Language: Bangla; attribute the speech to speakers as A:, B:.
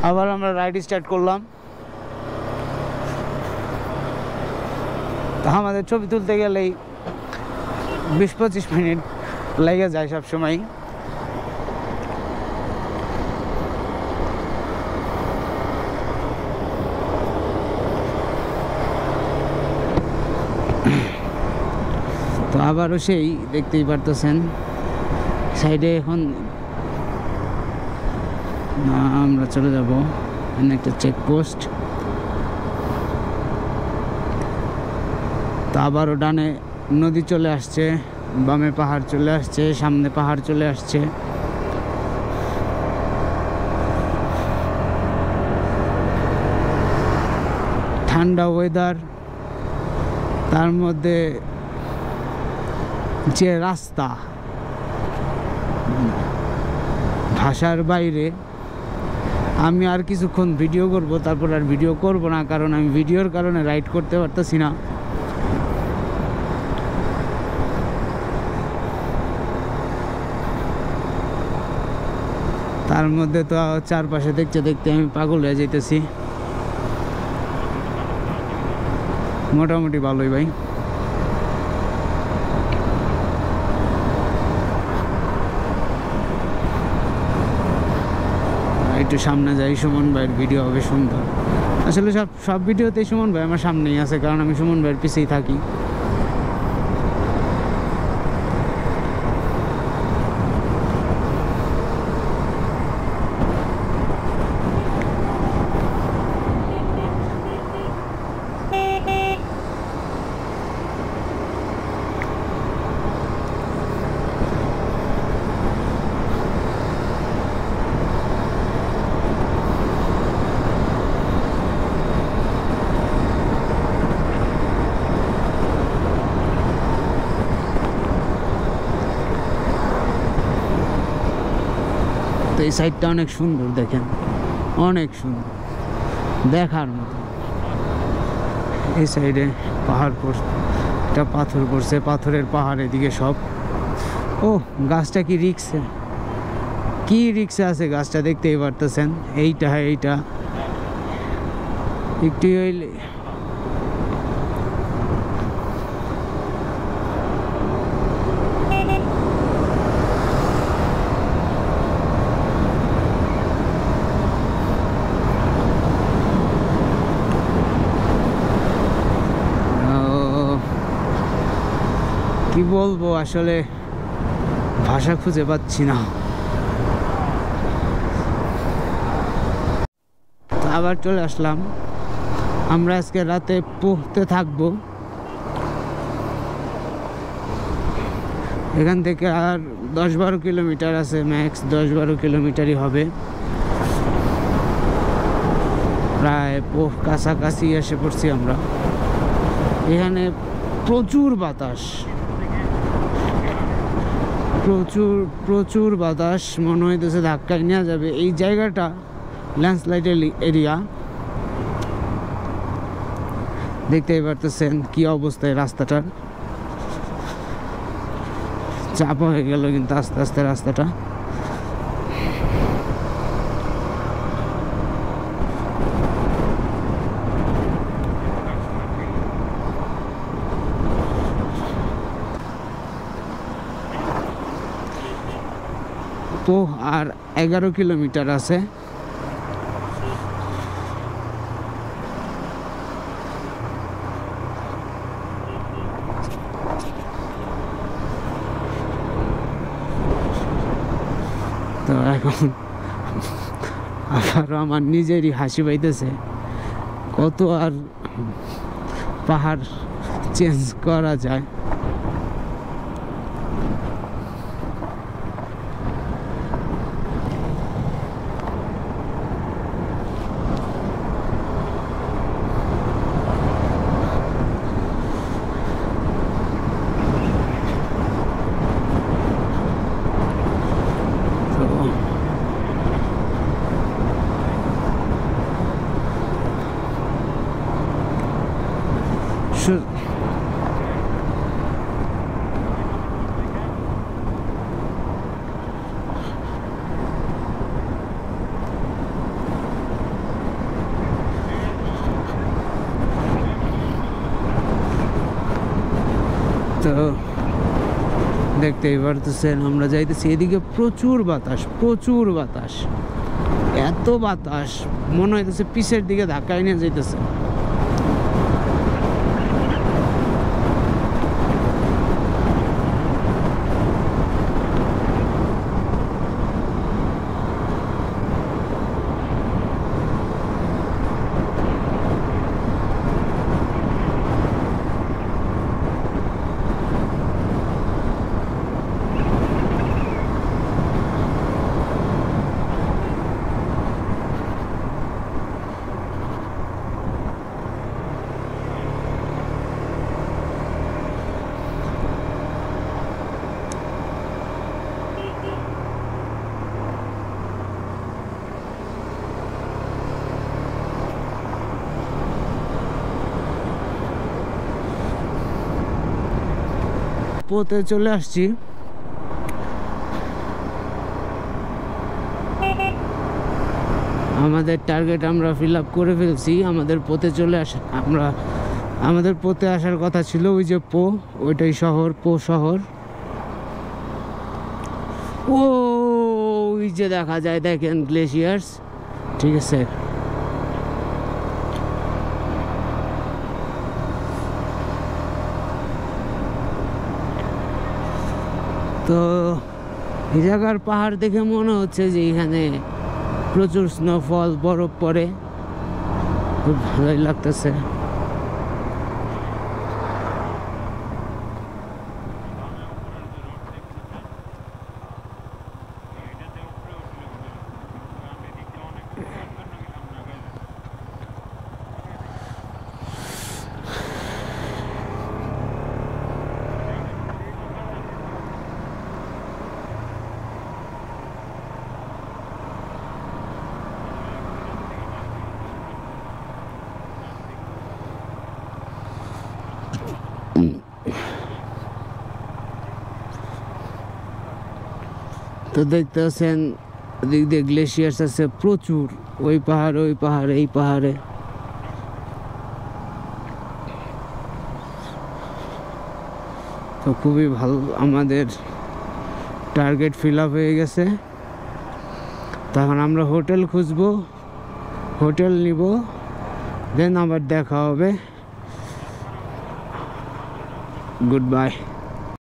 A: আবার আমরা রাইড স্টার্ট করলাম। তা আমাদের ছবি তুলতে গেলেই 20-25 মিনিট লেগে যায় সব সময়। তো আবারও সেই দেখতেই পারতেছেন সাইডে এখন আমরা চলে যাব এখানে একটা চেকপোস্ট। তো আবারও ডানে নদী চলে আসছে, বামে পাহাড় চলে আসছে, সামনে পাহাড় চলে আসছে। ঠান্ডা ওয়েদার, তার মধ্যে যে রাস্তা ভাষার বাইরে। আমি আর কিছুক্ষণ ভিডিও করব, তারপর আর ভিডিও করব না, কারণ আমি ভিডিওর কারণে রাইড করতে পারতেছি না। তার মধ্যে তো চারপাশে দেখতে দেখতে আমি পাগল হয়ে যাইতেছি। মোটামুটি ভালোই ভাই। একটু সামনে যাই, সুমন ভাইয়ের ভিডিও হবে সুন্দর। আসলে সব ভিডিওতেই সুমন ভাই আমার সামনেই আছে, কারণ আমি সুমন ভাইয়ের পিছেই থাকি। এই সাইডটা অনেক সুন্দর, দেখেন অনেক সুন্দর দেখার মতো। এই সাইডে পাহাড় পড়ছে, একটা পাথর পড়ছে, পাথরের পাহাড় এদিকে সব। ও গাছটা কি রিক্সে আছে গাছটা, দেখতেই পারতেছেন। এইটা একটু হইলে কি বলবো, আসলে ভাষা খুঁজে পাচ্ছি না। আবার চলে আসলাম। আমরা আজকে রাতে পৌঁছতে থাকবো। এখান থেকে আর 10-12 কিলোমিটার আছে, ম্যাক্স 10-12 কিলোমিটারই হবে। প্রায় কাছাকাছি এসে পড়ছি আমরা। এখানে প্রচুর বাতাস, প্রচুর বাতাস, মনে হইতেছে ধাক্কায় নেওয়া যাবে। এই জায়গাটা ল্যান্ডস্লাইডের এরিয়া, দেখতেই পারতেছেন কি অবস্থায় রাস্তাটার। চাপ হয়ে গেল কিন্তু আস্তে আস্তে রাস্তাটা। তো আর 11 কিলোমিটার আছে। তো এখন আবারও আমার নিজেরই হাসি পাইতেছে, কত আর পাহাড় চেঞ্জ করা যায়। তো দেখতেই পারতেছেন আমরা যাইতেছি, এদিকে প্রচুর বাতাস, এত বাতাস মনে হইতেছে পিছের দিকে ধাক্কায় নিয়ে যাইতেছে। পথে চলে আসছি, আমাদের টার্গেট আমরা ফিল আপ করে ফেলছি। আমাদের পথে চলে আসা, আমাদের পথে আসার কথা ছিল ওই যে ওইটাই শহর, শহর। ওই যে দেখা যায়, দেখেন গ্লেশিয়ার্স, ঠিক আছে। তো এই জায়গার পাহাড় দেখে মনে হচ্ছে যে এখানে প্রচুর স্নোফল, বরফ পড়ে, খুব ভালোই লাগতেছে। তো দেখতে পাচ্ছেন দিক দিয়ে গ্লেশিয়ার্স আছে প্রচুর, ওই পাহাড়, এই পাহাড়ে। তো খুবই ভালো, আমাদের টার্গেট ফিল আপ হয়ে গেছে। তখন আমরা হোটেল খুঁজবো, হোটেল নিব, দেন আবার দেখা হবে। Good bye.